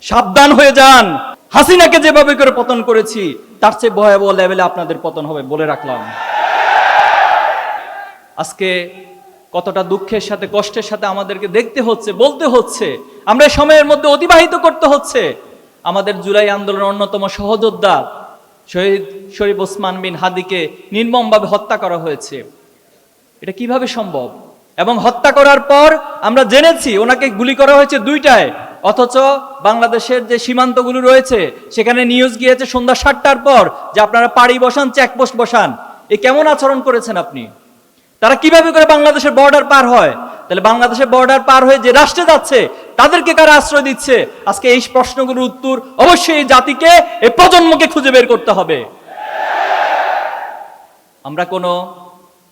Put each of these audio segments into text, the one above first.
সাবধান হয়ে যান। হাসিনাকে যেভাবে করে পতন করেছি তার চেয়ে ভয়াবহ লেভেলে আপনাদের পতন হবে বলে রাখলাম। আজকে কতটা দুঃখের সাথে কষ্টের সাথে আমাদেরকে দেখতে হচ্ছে, বলতে হচ্ছে, আমরা সময়ের মধ্যে অতিবাহিত করতে হচ্ছে। আমাদের জুলাই আন্দোলনের অন্যতম সহযোদ্ধা শহীদ শরীফ ওসমান বিন হাদিকে নির্মমভাবে হত্যা করা হয়েছে। এটা কিভাবে সম্ভব? এবং হত্যা করার পর আমরা জেনেছি ওনাকে গুলি করা হয়েছে 2টায়, অথচ বাংলাদেশের যে সীমান্তগুলো রয়েছে সেখানে নিউজ গিয়েছে সন্ধ্যা 7টার পর যে আপনারা পাড়ি বসান, চেকপোস্ট বসান। এ কেমন আচরণ করেছেন আপনি? তারা কিভাবে করে বাংলাদেশের বর্ডার পার হয়? তাহলে বাংলাদেশের বর্ডার পার হয়ে যে রাষ্ট্রে যাচ্ছে তাদেরকে কারা আশ্রয় দিচ্ছে? আজকে এই প্রশ্নগুলোর উত্তর অবশ্যই এই জাতিকে, এই প্রজন্মকে খুঁজে বের করতে হবে। আমরা কোন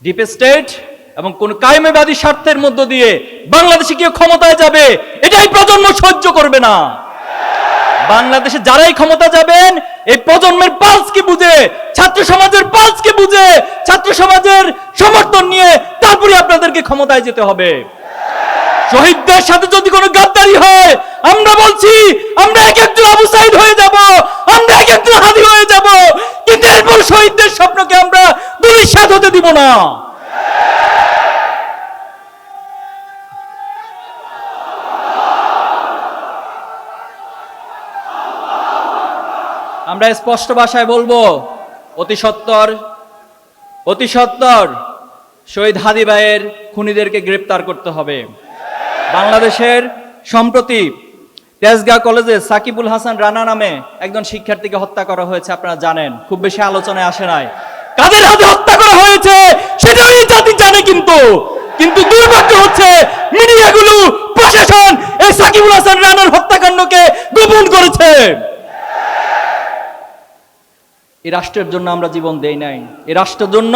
ডিপ স্টেট এবং কোন কায়েমবাদী স্বার্থের মধ্য দিয়ে বাংলাদেশে কেউ ক্ষমতায় যাবে এটাই প্রজন্ম সহ্য করবে না। বাংলাদেশে যারাই ক্ষমতা যাবেন এই প্রজন্মের পালসকে বুঝে, ছাত্র সমাজের পালসকে বুঝে, ছাত্র সমাজের সমর্থন নিয়ে তারপরে আপনাদেরকে ক্ষমতায় যেতে হবে। শহীদদের সাথে যদি কোনো গাদ্দারি হয়, আমরা বলছি আমরা এক একজন আবু সাইদ হয়ে যাব, আমরা এক একজন হাদি হয়ে যাব, কিন্তু এরপর শহীদদের স্বপ্নকে আমরা দুলিশাত হতে দিব না। আমরা স্পষ্ট ভাষায় বলবো, অতি সত্বর শহীদ হাদি ভাইয়ের খুনিদেরকে গ্রেপ্তার করতে হবে। বাংলাদেশের সম্প্রতি তেজগাঁও কলেজে সাকিবুল হাসান রানা নামে একজন শিক্ষার্থীকে হত্যা করা হয়েছে, আপনারা জানেন, খুব বেশি আলোচনায় আসে নাই। কাদের হাতে হত্যা করা হয়েছে সেটাও এই জাতি জানে, কিন্তু দুর্ভাগ্য হচ্ছে মিডিয়াগুলো, প্রশাসন এই সাকিবুল হাসান রানার হত্যাকাণ্ডকে গোপন করেছে। এই রাষ্ট্রের জন্য আমরা জীবন দেই নাই, এই রাষ্ট্রের জন্য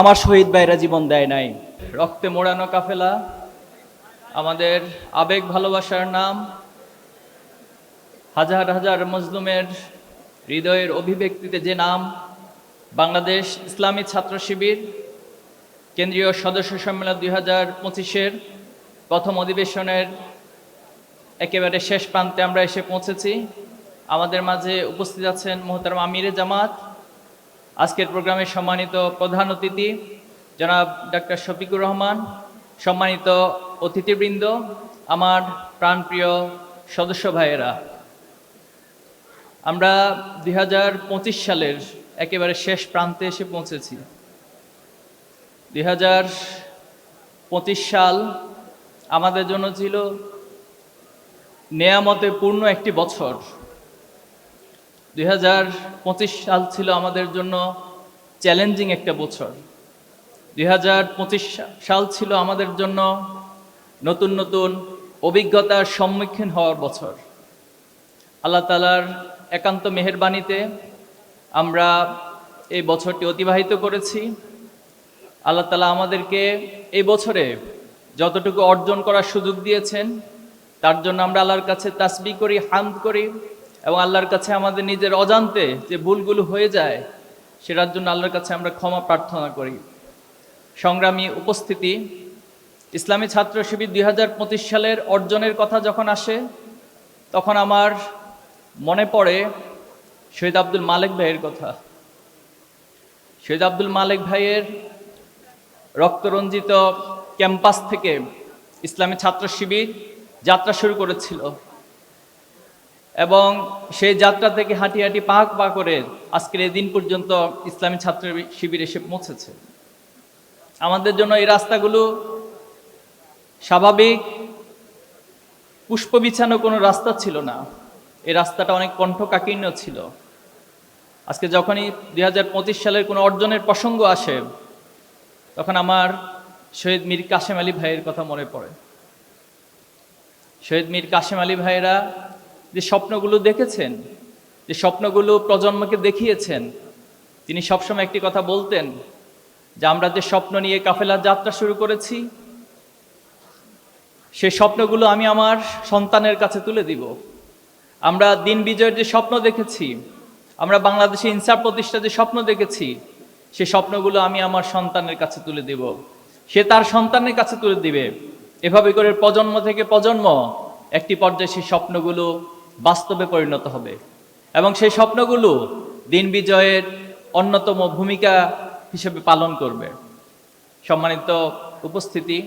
আমার শহীদ ভাইরা জীবন দেয় নাই। রক্তে মোড়ানো কাফেলা, আমাদের আবেগ ভালোবাসার নাম, হাজার হাজার মজলুমের হৃদয়ের অভিব্যক্তিতে যে নাম, বাংলাদেশ ইসলামী ছাত্র শিবির কেন্দ্রীয় সদস্য সম্মেলন 2025-এর প্রথম অধিবেশনের একেবারে শেষ প্রান্তে আমরা এসে পৌঁছেছি। আমাদের মাঝে উপস্থিত আছেন মোহতারাম আমিরে জামাত, আজকের প্রোগ্রামের সম্মানিত প্রধান অতিথি জনাব ডাক্তার শফিকুর রহমান, সম্মানিত অতিথিবৃন্দ, আমার প্রাণপ্রিয় সদস্য ভাইয়েরা। আমরা 2025 সালের একেবারে শেষ প্রান্তে এসে পৌঁছেছি। 2025 সাল আমাদের জন্য ছিল নেয়ামতে পূর্ণ একটি বছর। 2025 সাল ছিল আমাদের জন্য চ্যালেঞ্জিং একটা বছর। 2025 সাল ছিল আমাদের জন্য নতুন নতুন অভিজ্ঞতার সম্মুখীন হওয়ার বছর। আল্লাহ তাআলার একান্ত মেহেরবানিতে আমরা এই বছরটি অতিবাহিত করেছি। আল্লাহ তাআলা আমাদেরকে এই বছরে যতটুকু অর্জন করার সুযোগ দিয়েছেন তার জন্য আমরা আল্লাহর কাছে তাসবিহ করি, হামদ করি, এবং আল্লাহর কাছে আমাদের নিজের অজান্তে যে ভুলগুলো হয়ে যায় সেটার জন্য আল্লাহর কাছে আমরা ক্ষমা প্রার্থনা করি। সংগ্রামী উপস্থিতি, ইসলামী ছাত্র শিবির 2025 সালের অর্জনের কথা যখন আসে তখন আমার মনে পড়ে শহীদ আব্দুল মালেক ভাইয়ের কথা। শহীদ আব্দুল মালেক ভাইয়ের রক্তরঞ্জিত ক্যাম্পাস থেকে ইসলামী ছাত্র শিবির যাত্রা শুরু করেছিল, এবং সেই যাত্রা থেকে হাঁটি হাঁটি পা করে আজকের এই দিন পর্যন্ত ইসলামী ছাত্র শিবির এসে পৌঁছেছে। আমাদের জন্য এই রাস্তাগুলো স্বাভাবিক পুষ্প বিছানো কোনো রাস্তা ছিল না, এই রাস্তাটা অনেক কণ্ঠকাকীর্ণ ছিল। আজকে যখনই 2025 সালের কোনো অর্জনের প্রসঙ্গ আসে তখন আমার শহীদ মীর কাশেম আলী ভাইয়ের কথা মনে পড়ে। শহীদ মীর কাশেম আলী ভাইয়েরা যে স্বপ্নগুলো দেখেছেন, যে স্বপ্নগুলো প্রজন্মকে দেখিয়েছেন, তিনি সবসময় একটি কথা বলতেন যে আমরা যে স্বপ্ন নিয়ে কাফেলার যাত্রা শুরু করেছি সেই স্বপ্নগুলো আমি আমার সন্তানের কাছে তুলে দিব। আমরা দিন বিজয়ের যে স্বপ্ন দেখেছি, আমরা বাংলাদেশে ইনসাফ প্রতিষ্ঠার যে স্বপ্ন দেখেছি, সেই স্বপ্নগুলো আমি আমার সন্তানের কাছে তুলে দিব, সে তার সন্তানের কাছে তুলে দিবে। এভাবে করে প্রজন্ম থেকে প্রজন্ম একটি পর্যায়ে সেই স্বপ্নগুলো বাস্তবে পরিণত হবে এবং সেই স্বপ্নগুলো দিন বিজয়ের অন্যতম ভূমিকা হিসেবে পালন করবে। সম্মানিত উপস্থিতি,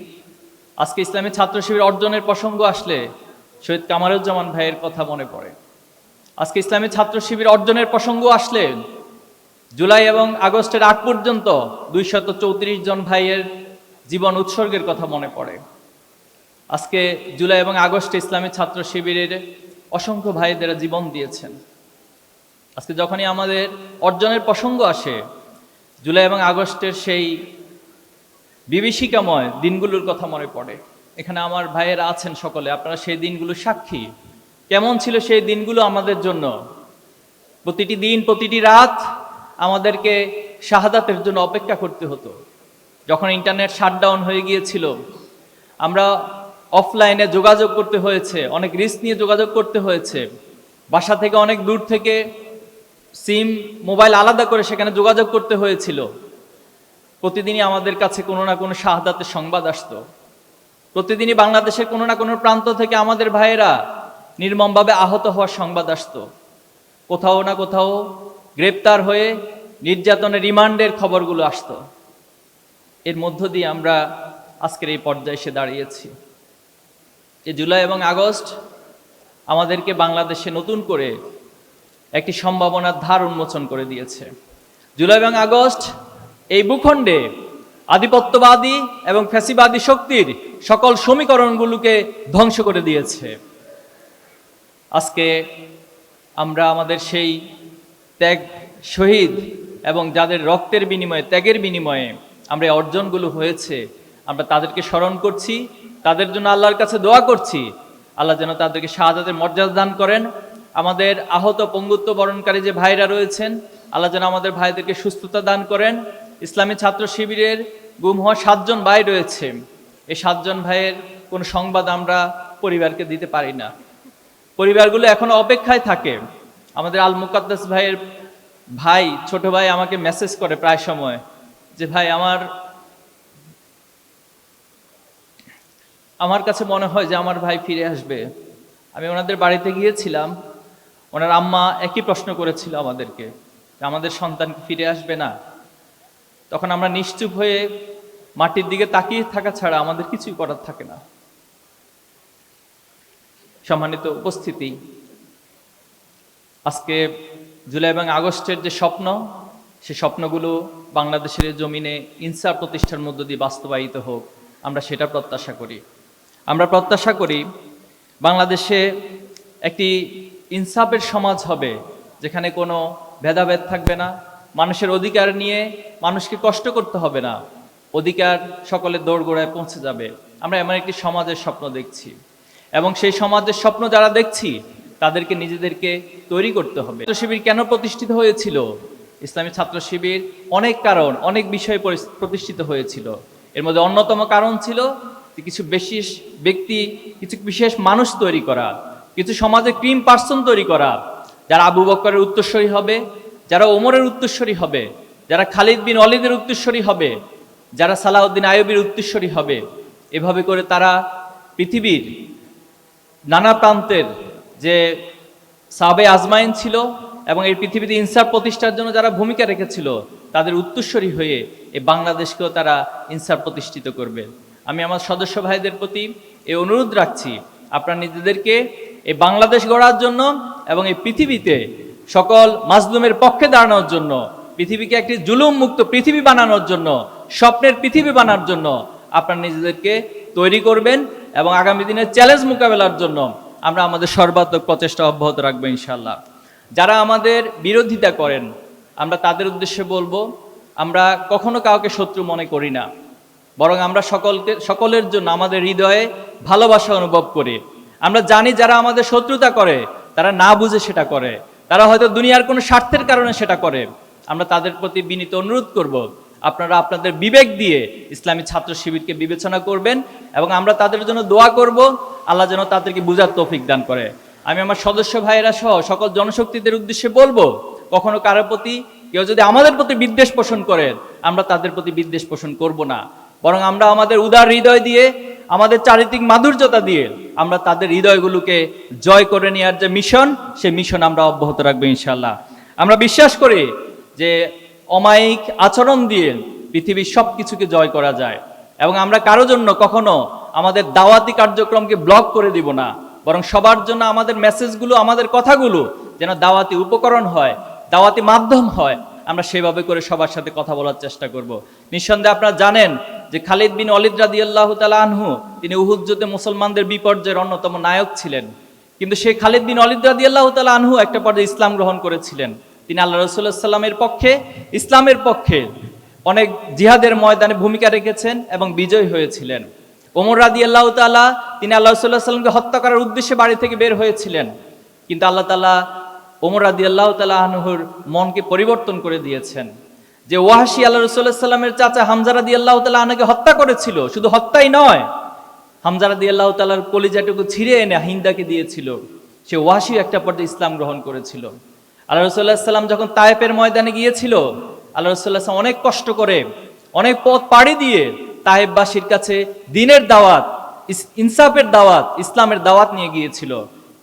আজকে ইসলামী ছাত্র শিবির অর্জনের প্রসঙ্গ আসলে শহীদ কামারুজ্জামান ভাইয়ের কথা মনে পড়ে। আজকে ইসলামী ছাত্র শিবির অর্জনের প্রসঙ্গ আসলে জুলাই এবং আগস্টের আগ পর্যন্ত 234 জন ভাইয়ের জীবন উৎসর্গের কথা মনে পড়ে। আজকে জুলাই এবং আগস্টে ইসলামী ছাত্র শিবিরের অসংখ্য ভাইদেরা জীবন দিয়েছেন। আজকে যখনই আমাদের অর্জনের প্রসঙ্গ আসে, জুলাই এবং আগস্টের সেই বিভীষিকাময় দিনগুলোর কথা মনে পড়ে। এখানে আমার ভাইয়েরা আছেন সকলে, আপনারা সেই দিনগুলো সাক্ষী। কেমন ছিল সেই দিনগুলো আমাদের জন্য? প্রতিটি দিন, প্রতিটি রাত আমাদেরকে শাহাদাতের জন্য অপেক্ষা করতে হতো। যখন ইন্টারনেট শাটডাউন হয়ে গিয়েছিল, আমরা অফলাইনে যোগাযোগ করতে হয়েছে, অনেক রিস্ক নিয়ে যোগাযোগ করতে হয়েছে। বাসা থেকে অনেক দূর থেকে সিম, মোবাইল আলাদা করে সেখানে যোগাযোগ করতে হয়েছিল। প্রতিদিনই আমাদের কাছে কোনো না কোনো শাহাদাতের সংবাদ আসতো। প্রতিদিনই বাংলাদেশের কোনো না কোনো প্রান্ত থেকে আমাদের ভাইয়েরা নির্মমভাবে আহত হওয়ার সংবাদ আসতো। কোথাও না কোথাও গ্রেপ্তার হয়ে নির্যাতনের রিমান্ডের খবরগুলো আসতো। এর মধ্য দিয়ে আমরা আজকের এই পর্যায়ে এসে দাঁড়িয়েছি। এই জুলাই এবং আগস্ট আমাদেরকে বাংলাদেশে নতুন করে একটি সম্ভাবনার ধার উন্মোচন করে দিয়েছে। জুলাই এবং আগস্ট এই ভূখণ্ডে আধিপত্যবাদী এবং ফ্যাসিবাদী শক্তির সকল সমীকরণগুলোকে ধ্বংস করে দিয়েছে। আজকে আমরা আমাদের সেই ত্যাগ, শহীদ এবং যাদের রক্তের বিনিময়ে, ত্যাগের বিনিময়ে আমরা এই অর্জনগুলো হয়েছে, আমরা তাদেরকে স্মরণ করছি, তাদের জন্য আল্লাহর কাছে দোয়া করছি। আল্লাহ যেন তাদেরকে শাহাদাতের মর্যাদা দান করেন। আমাদের আহত, পঙ্গুত্ব বরণকারী যে ভাইরা রয়েছেন, আল্লাহ যেন আমাদের ভাইদেরকে সুস্থতা দান করেন। ইসলামী ছাত্র শিবিরের গুম হওয়া 7 জন ভাই রয়েছে। এই 7 জন ভাইয়ের কোনো সংবাদ আমরা পরিবারকে দিতে পারি না। পরিবারগুলো এখনো অপেক্ষায় থাকে। আমাদের আল মুকাদ্দাস ভাইয়ের ভাই, ছোট ভাই আমাকে মেসেজ করে প্রায় সময় যে ভাই, আমার কাছে মনে হয় যে আমার ভাই ফিরে আসবে। আমি ওনাদের বাড়িতে গিয়েছিলাম, ওনার আম্মা একই প্রশ্ন করেছিল আমাদেরকে, আমাদের সন্তান ফিরে আসবে না? তখন আমরা নিশ্চুপ হয়ে মাটির দিকে তাকিয়ে থাকা ছাড়া আমাদের কিছুই করার থাকে না। সম্মানিত উপস্থিতি, আজকে জুলাই এবং আগস্টের যে স্বপ্ন, সে স্বপ্নগুলো বাংলাদেশের জমিনে ইনসাফ প্রতিষ্ঠার মধ্য দিয়ে বাস্তবায়িত হোক, আমরা সেটা প্রত্যাশা করি। আমরা প্রত্যাশা করি বাংলাদেশে একটি ইনসাফের সমাজ হবে, যেখানে কোনো ভেদাভেদ থাকবে না। মানুষের অধিকার নিয়ে মানুষকে কষ্ট করতে হবে না, অধিকার সকলের দোরগোড়ায় পৌঁছে যাবে। আমরা এমন একটি সমাজের স্বপ্ন দেখছি এবং সেই সমাজের স্বপ্ন যারা দেখছি তাদেরকে নিজেদেরকে তৈরি করতে হবে। ছাত্র শিবির কেন প্রতিষ্ঠিত হয়েছিল? ইসলামী ছাত্র শিবির অনেক কারণ, অনেক বিষয়ে প্রতিষ্ঠিত হয়েছিল। এর মধ্যে অন্যতম কারণ ছিল কিছু বিশেষ ব্যক্তি, কিছু বিশেষ মানুষ তৈরি করা, কিছু সমাজে ক্রিম পার্সন তৈরি করা, যারা আবু বকরের উত্তরসূরি হবে, যারা ওমরের উত্তরসূরি হবে, যারা খালিদ বিন ওয়ালিদের উত্তরসূরি হবে, যারা সালাউদ্দিন আইয়ুবীর উত্তরসূরি হবে। এভাবে করে তারা পৃথিবীর নানা প্রান্তের যে সাহাবে আজমাইন ছিল এবং এই পৃথিবীতে ইনসাফ প্রতিষ্ঠার জন্য যারা ভূমিকা রেখেছিল, তাদের উত্তরসূরি হয়ে এই বাংলাদেশকেও তারা ইনসাফ প্রতিষ্ঠিত করবে। আমি আমার সদস্য ভাইদের প্রতি এই অনুরোধ রাখছি, আপনারা নিজেদেরকে এই বাংলাদেশ গড়ার জন্য এবং এই পৃথিবীতে সকল মাজলুমের পক্ষে দাঁড়ানোর জন্য, পৃথিবীকে একটি জুলুম মুক্ত পৃথিবী বানানোর জন্য, স্বপ্নের পৃথিবী বানানোর জন্য আপনারা নিজেদেরকে তৈরি করবেন এবং আগামী দিনের চ্যালেঞ্জ মোকাবেলার জন্য আমরা আমাদের সর্বাত্মক প্রচেষ্টা অব্যাহত রাখবো ইনশাআল্লাহ। যারা আমাদের বিরোধিতা করেন, আমরা তাদের উদ্দেশ্যে বলবো, আমরা কখনো কাউকে শত্রু মনে করি না, বরং আমরা সকলের জন্য আমাদের হৃদয়ে ভালোবাসা অনুভব করি। আমরা জানি যারা আমাদের শত্রুতা করে তারা না বুঝে সেটা করে, তারা হয়তো দুনিয়ার কোনো স্বার্থের কারণে সেটা করে। আমরা তাদের প্রতি বিনীত অনুরোধ করব, আপনারা আপনাদের বিবেক দিয়ে ইসলামী ছাত্র শিবিরকে বিবেচনা করবেন এবং আমরা তাদের জন্য দোয়া করব, আল্লাহ যেন তাদেরকে বুঝার তৌফিক দান করে। আমি আমার সদস্য ভাইয়েরা সহ সকল জনশক্তিদের উদ্দেশ্যে বলবো, কখনো কারোর প্রতি কেউ যদি আমাদের প্রতি বিদ্বেষ পোষণ করেন, আমরা তাদের প্রতি বিদ্বেষ পোষণ করব না, বরং আমরা আমাদের উদার হৃদয় দিয়ে আমাদের চারিত্রিক মাধুর্যতা দিয়ে আমরা তাদের হৃদয়গুলোকে জয় করে নেওয়ার যে মিশন, সেই মিশন আমরা অব্যাহত রাখবো ইনশাআল্লাহ। আমরা বিশ্বাস করি যে অমায়িক আচরণ দিয়ে পৃথিবীর সব কিছুকে জয় করা যায়, এবং আমরা কারো জন্য কখনো আমাদের দাওয়াতি কার্যক্রমকে ব্লক করে দিব না, বরং সবার জন্য আমাদের মেসেজগুলো, আমাদের কথাগুলো যেন দাওয়াতি উপকরণ হয়, দাওয়াতি মাধ্যম হয়, আমরা সেভাবে করে সবার সাথে কথা বলার চেষ্টা করব। নিঃসন্দেহে আপনারা জানেন যে খালিদ বিন ওয়ালিদ রাদিয়াল্লাহু তাআলা আনহু তিনি উহুদ যুদ্ধে মুসলমানদের বিপর্যয়ের অন্যতম নায়ক ছিলেন, কিন্তু সেই খালিদ বিন ওয়ালিদ রাদিয়াল্লাহু তাআলা আনহু একটা পর্যায়ে ইসলাম গ্রহণ করেছিলেন। তিনি আল্লাহ রাসূলুল্লাহ সাল্লাল্লাহু আলাইহি ওয়াসাল্লামের পক্ষে, ইসলামের পক্ষে অনেক জিহাদের ময়দানে ভূমিকা রেখেছেন এবং বিজয় হয়েছিলেন। ওমর রাদিয়াল্লাহু তাআলা তিনি আল্লাহ রাসূলুল্লাহ সাল্লাল্লাহু আলাইহি ওয়াসাল্লামকে হত্যা করার উদ্দেশ্যে বাড়ি থেকে বের হয়েছিলেন, কিন্তু আল্লাহ তাআলা ওমর রাদিয়াল্লাহু তাআলা আনহুর মনকে পরিবর্তন করে দিয়েছেন। যে ওয়াহশী আল্লাহ রাসূলুল্লাহ সাল্লাল্লাহু আলাইহি ওয়াসাল্লামের চাচা হামজা রাদিয়াল্লাহু তাআলা আনহুকে হত্যা করেছিল, শুধু হত্যাই নয়, হামজা রাদিয়াল্লাহু তাআলার কলিজাটুকু ছিঁড়ে এনে হিন্দাকে দিয়েছিল। সে ওয়াহশী একটা পর্যায়ে ইসলাম গ্রহণ করেছিল। আল্লাহ রাসূলুল্লাহ সাল্লাল্লাহু আলাইহি ওয়াসাল্লাম যখন তায়েফের ময়দানে গিয়েছিল, আল্লাহ রাসূলুল্লাহ সাল্লাল্লাহু আলাইহি ওয়াসাল্লাম অনেক কষ্ট করে, অনেক পথ পাড়ি দিয়ে তায়েফবাসীর কাছে দ্বীনের দাওয়াত, ইনসাফের দাওয়াত, ইসলামের দাওয়াত নিয়ে গিয়েছিল।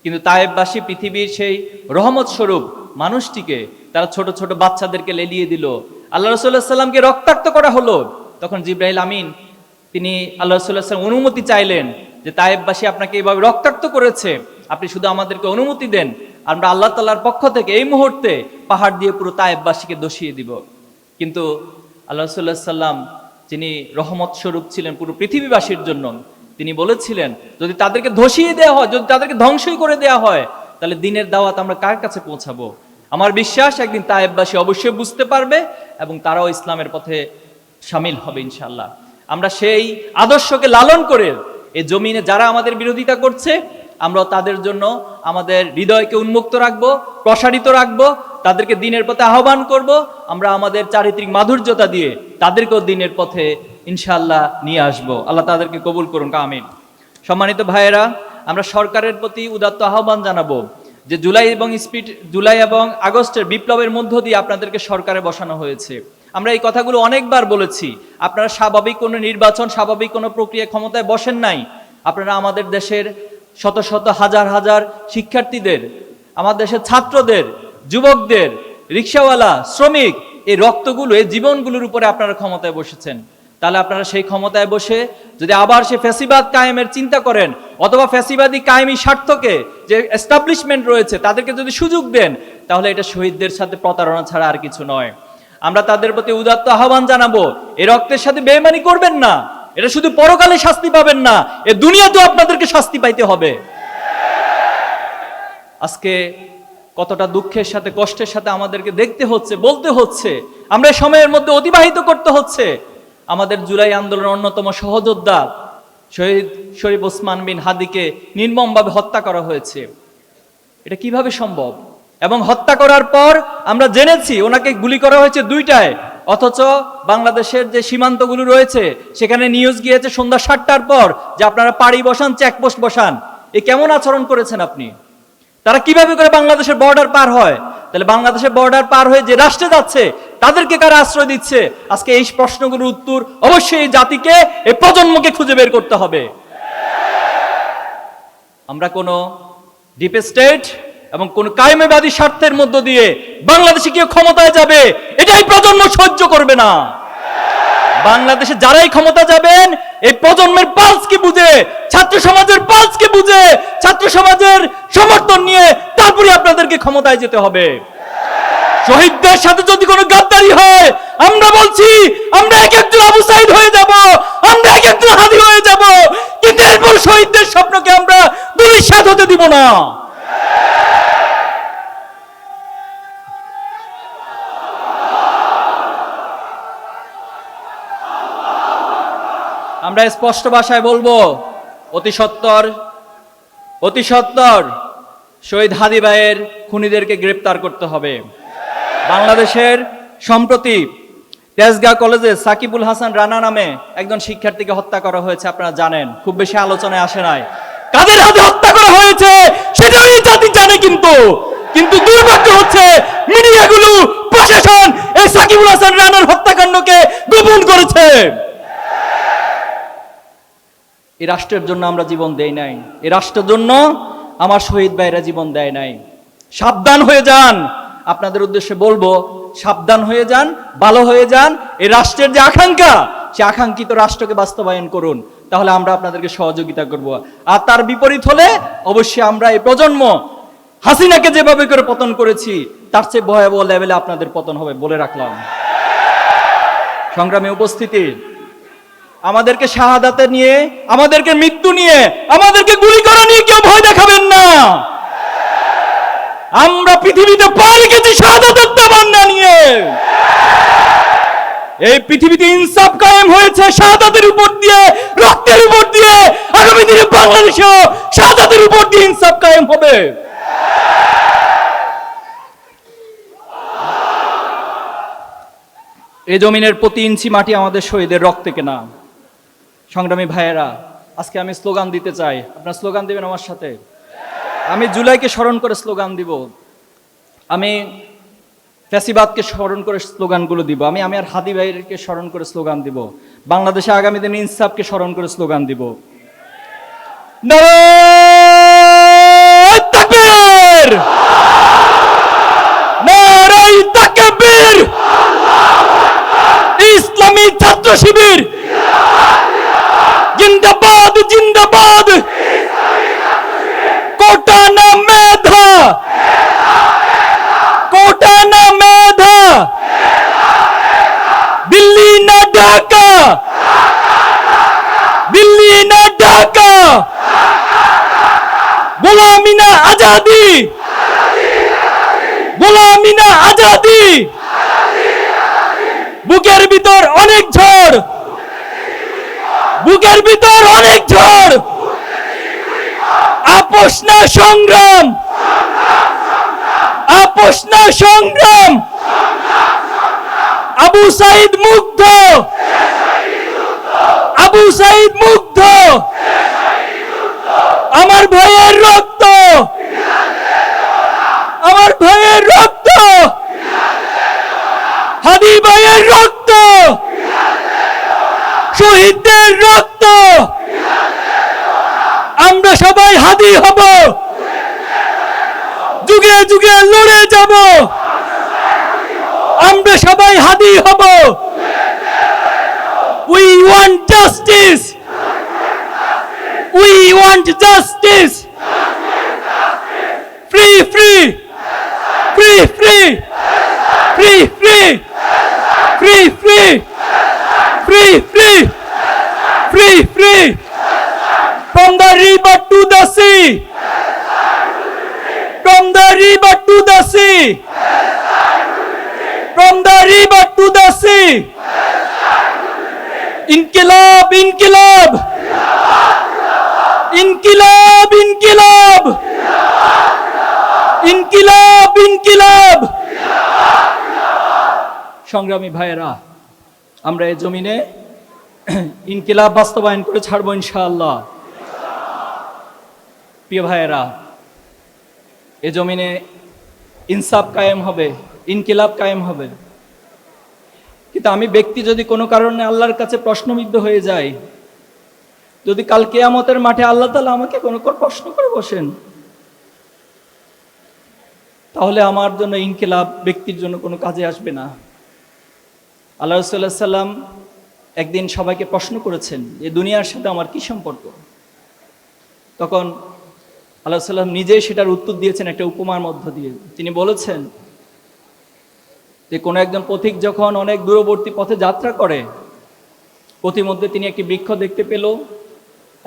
কিন্তু তায়েফবাসী পৃথিবীর সেই রহমত স্বরূপ মানুষটিকে তারা ছোট ছোট বাচ্চাদেরকে লেলিয়ে দিল। আল্লাহ রাসূলুল্লাহ সাল্লাল্লাহু আলাইহি ওয়াসাল্লামকে রক্তাক্ত করা হলো। তখন জিবরাইল আমিন তিনি আল্লাহ রাসূলুল্লাহ সাল্লাল্লাহু আলাইহি ওয়াসাল্লাম অনুমতি চাইলেন যে তায়েফবাসী আপনাকে এভাবে রক্তাক্ত করেছে, আপনি শুধু আমাদেরকে অনুমতি দেন, আমরা আল্লাহ তাআলার পক্ষ থেকে এই মুহূর্তে পাহাড় দিয়ে পুরো তায়েফবাসীকে দোষিয়ে দিব। কিন্তু আল্লাহ রাসূলুল্লাহ সাল্লাল্লাহু আলাইহি ওয়াসাল্লাম যিনি রহমত স্বরূপ ছিলেন পুরো পৃথিবীবাসীর জন্য, তিনি বলেছিলেন যদি তাদেরকে ধসিয়ে দেওয়া হয়, যদি তাদেরকে ধ্বংসই করে দেওয়া হয়, তাহলে দ্বীনের দাওয়াত আমরা কার কাছে পৌঁছাবো? আমার বিশ্বাস একদিন তায়েফবাসী অবশ্যই বুঝতে পারবে এবং তারাও ইসলামের পথে শামিল হবে ইনশাআল্লাহ। আমরা সেই আদর্শকে লালন করে এই জমিনে যারা আমাদের বিরোধিতা করছে, আমরা তাদের জন্য আমাদের হৃদয়কে উন্মুক্ত রাখবো, প্রসারিত রাখবো, তাদেরকে দ্বীনের পথে আহ্বান করব। আমরা আমাদের চারিত্রিক মাধুর্যতা দিয়ে তাদেরকেও দ্বীনের পথে ইনশাআল্লাহ নিয়ে আসবো। আল্লাহ তাদেরকে কবুল করুন, আমিন। সম্মানিত ভাইয়েরা, আমরা সরকারের প্রতি উদাত্ত আহ্বান জানাবো যে জুলাই এবং আগস্টের বিপ্লবের মধ্য দিয়ে আপনাদেরকে সরকারে বসানো হয়েছে। আমরা এই কথাগুলো অনেকবার বলেছি। আপনারা স্বাভাবিক কোনো নির্বাচন, স্বাভাবিক কোনো প্রক্রিয়া ক্ষমতায় বসেন নাই। আপনারা আমাদের দেশের শত শত হাজার হাজার শিক্ষার্থীদের, আমাদের দেশের ছাত্রদের, যুবকদের, রিক্সাওয়ালা, শ্রমিক, এই রক্তগুলো, এই জীবনগুলোর উপরে আপনারা ক্ষমতায় বসেছেন। তাহলে আপনারা সেই ক্ষমতায় বসে যদি আবার সে ফ্যাসিবাদ কায়েমের চিন্তা করেন, অথবা ফ্যাসিবাদী কায়েমি স্বার্থকে যে এস্টাবলিশমেন্ট রয়েছে তাদেরকে যদি সুযোগ দেন, তাহলে এটা শহীদদের সাথে প্রতারণা ছাড়া আর কিছু নয়। আমরা তাদের প্রতি উদাত্ত আহ্বান জানাবো, এই রক্তের সাথে বেইমানি করবেন না। এটা শুধু পরকালে শাস্তি পাবেন না, এ দুনিয়াতেও আপনাদেরকে শাস্তি পাইতে হবে। আজকে কতটা দুঃখের সাথে, কষ্টের সাথে আমাদেরকে দেখতে হচ্ছে, বলতে হচ্ছে, আমরা এই সময়ের মধ্যে অতিবাহিত করতে হচ্ছে। আমাদের জুলাই আন্দোলনের অন্যতম সহযোদ্ধা শহীদ শরীফ ওসমান বিন হাদিকে নির্মমভাবে হত্যা করা হয়েছে। এটা কিভাবে সম্ভব? এবং হত্যা করার পর আমরা জেনেছি ওনাকে গুলি করা হয়েছে 2টায়, অথচ বাংলাদেশের যে সীমান্তগুলো রয়েছে সেখানে নিউজ গিয়েছে সন্ধ্যা 7টার পর যে আপনারা পাড়ি বসান, চেকপোস্ট বসান। এ কেমন আচরণ করেছেন আপনি? তারা কিভাবে করে বাংলাদেশের বর্ডার পার হয়? তাহলে বাংলাদেশের বর্ডার পার হয়ে যে রাষ্ট্রে যাচ্ছে তাদেরকে কারা আশ্রয় দিচ্ছে? আজকে এই প্রশ্নগুলোর উত্তর অবশ্যই এই জাতিকে, এই প্রজন্মকে খুঁজে বের করতে হবে। আমরা কোন ডিপ স্টেট এবং কোন কায়েমবাদী স্বার্থের মধ্য দিয়ে বাংলাদেশে কেউ ক্ষমতায় যাবে, এটাই প্রজন্ম সহ্য করবে না। বাংলাদেশে যারাই ক্ষমতা যাবেন, এই প্রজন্মের পালসকে বুঝে, ছাত্র সমাজের পালসকে বুঝে, ছাত্র সমাজের সমর্থন নিয়ে তারপরে আপনাদেরকে ক্ষমতায় যেতে হবে। শহীদদের সাথে যদি কোনো গাদ্দারি হয়, আমরা বলছি আমরা এক একজন আবু সাইদ হয়ে যাব, আমরা এক একজন হাদি হয়ে যাব, কিন্তু এরপর শহীদদের স্বপ্নকে আমরা দুলিশাত হতে দিব না। আমরা স্পষ্ট ভাষায় বলবো, অতি সত্বর শহীদ হাদি ভাইয়ের খুনিদেরকে গ্রেপ্তার করতে হবে। বাংলাদেশের সম্প্রতি তেজগাঁও কলেজে সাকিবুল হাসান রানা নামে একজন শিক্ষার্থীকে হত্যা করা হয়েছে, আপনারা জানেন, খুব বেশি আলোচনায় আসে নাই। কাদের হাতে হত্যা করা হয়েছে সেটাও এই জাতি জানে, কিন্তু দুর্ভাগ্য হচ্ছে মিডিয়াগুলো, প্রশাসন এই সাকিবুল হাসান রানার হত্যাকাণ্ডকে গোপন করেছে। এই রাষ্ট্রের জন্য আমরা জীবন দেই নাই, এই রাষ্ট্রের জন্য আমার শহীদ ভাইরা জীবন দেয় নাই। সাবধান হয়ে যান, আপনাদের উদ্দেশ্যে বলবো, সাবধান হয়ে যান, ভালো হয়ে যান। এই রাষ্ট্রের যে আকাঙ্ক্ষা, সে আকাঙ্ক্ষিত রাষ্ট্রকে বাস্তবায়ন করুন, তাহলে আমরা আপনাদেরকে সহযোগিতা করব। আর তার বিপরীত হলে অবশ্যই আমরা এই প্রজন্ম হাসিনাকে যেভাবে করে পতন করেছি, তার চেয়ে ভয়াবহ লেভেলে আপনাদের পতন হবে, বলে রাখলাম। সংগ্রামে উপস্থিতি, আমাদেরকে শাহাদাতে নিয়ে, আমাদেরকে মৃত্যু নিয়ে, আমাদেরকে গুলি করা নিয়ে কেউ ভয় দেখাবেন না। আমরা পৃথিবীতে পা রেখেছি শাহাদাতের তামান্না নিয়ে। এই পৃথিবীতে ইনসাফ কায়েম হয়েছে শাহাদাতের উপর দিয়ে, রক্তের উপর দিয়ে। আগামী দিনে বাংলাদেশেও শাহাদাতের উপর দিয়ে ইনসাফ কায়েম হবে। এই জমিনের প্রতি ইঞ্চি মাটি আমাদের শহীদের রক্তে কেনা। সংগ্রামী ভাইয়েরা, আজকে আমি স্লোগান দিতে চাই, আপনারা স্লোগান দিবেন আমার সাথে। আমি জুলাইকে স্মরণ করে স্লোগান দিব, আমি ফ্যাসিবাদকে স্মরণ করে স্লোগানগুলো দিব, আমি আর হাদি ভাইকে স্মরণ করে স্লোগান দিব, বাংলাদেশে আগামী দিনে ইনসাফকে স্মরণ করে স্লোগান দিব। নারায়ে তাকবীর, নারায়ে তাকবীর, ইসলামী ছাত্র শিবির জিন্দাবাদ, জিন্দাবাদ। কোটা না মেধা, কোটা না মেধা, দিল্লি না ঢাকা, দিল্লি না ঢাকা, গোলামি না আজাদি, গোলামি না আজাদি। বুকের ভিতর অনেক ঝড়, বুকের ভিতর অনেক ঝড়, আপোষ না সংগ্রাম, আপোষ না সংগ্রাম। আবু সাইদ মুগ্ধ, আবু সাইদ মুগ্ধ, আমার ভাইয়ের রক্ত, আমার ভাইয়ের রক্ত, হাদি ভাইয়ের রক্ত, শহীদদের রক্ত। আমরা সবাই হাদি হব, যুগে যুগে লড়ে যাব। আমরা সবাই হাদি হব। We want justice, we want justice, free free, free free, free free, free free, free free, free free, from the river to the sea, from the river to the sea, from the river to the sea. ইনকিলাব, ইনকিলাব, ইনকিলাব, ইনকিলাব, ইনকিলাব, ইনকিলাব। সংগ্রামী ভাইয়েরা, আমরা এই জমিনে ইনকিলাব বাস্তবায়ন করে ছাড়বো ইনশাআল্লাহ। প্রিয় ভাইয়েরা, এ জমিনে ইনসাফ কায়েম হবে, ইনকিলাব কায়েম হবে। কিন্তু আমি ব্যক্তি যদি কোনো কারণে আল্লাহর কাছে প্রশ্নবিদ্ধ হয়ে যাই, যদি কাল কিয়ামতের মাঠে আল্লাহ তাআলা আমাকে কোনো প্রশ্ন করে বসেন, তাহলে আমার জন্য ইনকিলাব ব্যক্তির জন্য কোনো কাজে আসবে না। আল্লাহ রাসূল সাল্লাল্লাহু আলাইহি ওয়াসাল্লাম একদিন সবাইকে প্রশ্ন করেছেন যে দুনিয়ার সাথে আমার কি সম্পর্ক। তখন আল্লাহ রাসূল সাল্লাল্লাহু নিজেই সেটার উত্তর দিয়েছেন একটা উপমার মধ্য দিয়ে। তিনি বলেছেন যে কোনো একজন পথিক যখন অনেক দূরবর্তী পথে যাত্রা করে, পথিমধ্যে তিনি একটি বৃক্ষ দেখতে পেল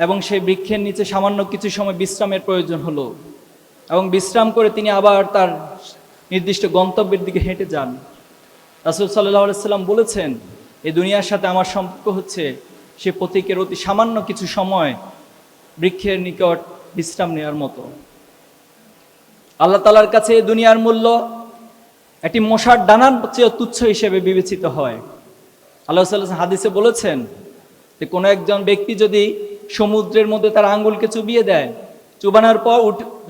এবং সেই বৃক্ষের নিচে সামান্য কিছু সময় বিশ্রামের প্রয়োজন হলো এবং বিশ্রাম করে তিনি আবার তার নির্দিষ্ট গন্তব্যের দিকে হেঁটে যান। রাসূল সাল্লাল্লাহু আলাইহি ওয়াসাল্লাম বলেছেন, এই দুনিয়ার সাথে আমার সম্পর্ক হচ্ছে সে পথিকের অতি সামান্য কিছু সময় বৃক্ষের নিকট বিশ্রাম নেওয়ার মতো। আল্লাহ তাআলার কাছে এই দুনিয়ার মূল্য একটি মশার ডানার চেয়ে তুচ্ছ হিসেবে বিবেচিত হয়। আল্লাহ সাল্লাল্লাহু আলাইহি ওয়াসাল্লাম হাদিসে বলেছেন যে কোনো একজন ব্যক্তি যদি সমুদ্রের মধ্যে তার আঙ্গুলকে চুবিয়ে দেয়, চুবানোর পর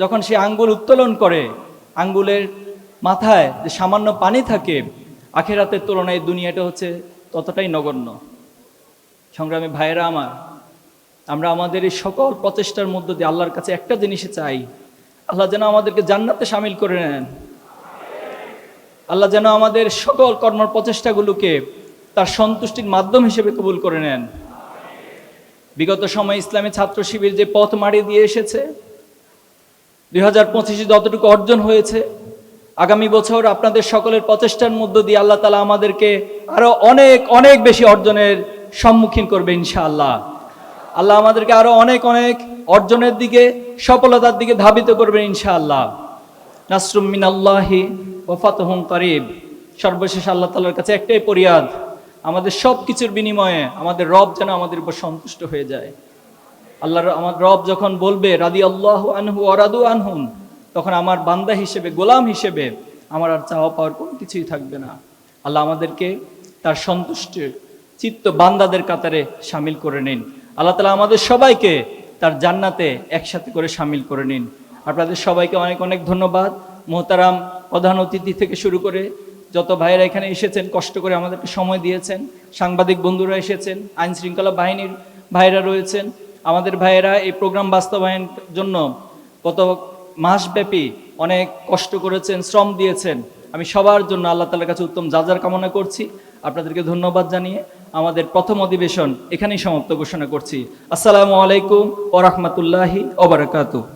যখন সে আঙ্গুল উত্তোলন করে, আঙ্গুলের মাথায় যে সামান্য পানি থাকে, আখিরাতের তুলনায় দুনিয়াটা হচ্ছে ততটাই নগণ্য। সংগ্রামী ভাইয়েরা আমার, আমরা আমাদের এই সকল প্রচেষ্টার মধ্য দিয়ে আল্লাহর কাছে একটা জিনিসই চাই, আল্লাহ যেন আমাদেরকে জান্নাতে শামিল করে নেন। আল্লাহ যেন আমাদের সকল কর্ম প্রচেষ্টাগুলোকে তার সন্তুষ্টির মাধ্যম হিসেবে কবুল করে নেন। বিগত সময় ইসলামী ছাত্র শিবির যে পথ মাড়ি দিয়ে এসেছে, 2025 যতটুকু অর্জন হয়েছে, আগামী বছর আপনাদের সকলের প্রচেষ্টার মধ্য দিয়ে আল্লাহ তাআলা আমাদেরকে আরো অনেক অনেক বেশি অর্জনের সম্মুখীন করবে ইনশাআল্লাহ। আল্লাহ আমাদেরকে আরো অনেক অনেক অর্জনের দিকে, সফলতার দিকে ধাবিত করবেন ইনশাআল্লাহ। নাসরুম মিনাল্লাহি ওয়া ফাতহুন করিব। সর্বশেষ আল্লাহ তাআলার কাছে একটাই ফরিয়াদ, আমাদের সব কিছুর বিনিময়ে আমাদের রব যেন আমাদের উপর সন্তুষ্ট হয়ে যায়। আমার রব যখন বলবে রাদিয়াল্লাহু আনহু ওয়া রাদু আনহুম, তখন আমার বান্দা হিসেবে, গোলাম হিসেবে আমার আর চাওয়া পাওয়ার কোনো কিছুই থাকবে না। আল্লাহ আমাদেরকে তার সন্তুষ্টির চিত্ত বান্দাদের কাতারে শামিল করে নিন। আল্লাহ তাআলা আমাদের সবাইকে তার জান্নাতে একসাথে করে শামিল করে নিন। আপনাদের সবাইকে অনেক অনেক ধন্যবাদ। মোহতারাম প্রধান অতিথি থেকে শুরু করে যত ভাইয়েরা এখানে এসেছেন, কষ্ট করে আমাদেরকে সময় দিয়েছেন, সাংবাদিক বন্ধুরা এসেছেন, আইন শৃঙ্খলা বাহিনীর ভাইয়েরা রয়েছেন, আমাদের ভাইয়েরা এই প্রোগ্রাম বাস্তবায়নের জন্য গত মাসব্যাপী অনেক কষ্ট করেছেন, শ্রম দিয়েছেন। আমি সবার জন্য আল্লাহ তাআলার কাছে উত্তম যাজার কামনা করছি। আপনাদেরকে ধন্যবাদ জানিয়ে আমাদের প্রথম অধিবেশন এখানেই সমাপ্ত ঘোষণা করছি। আসসালামু আলাইকুম ওয়া রাহমাতুল্লাহি ওয়া বারাকাতুহু।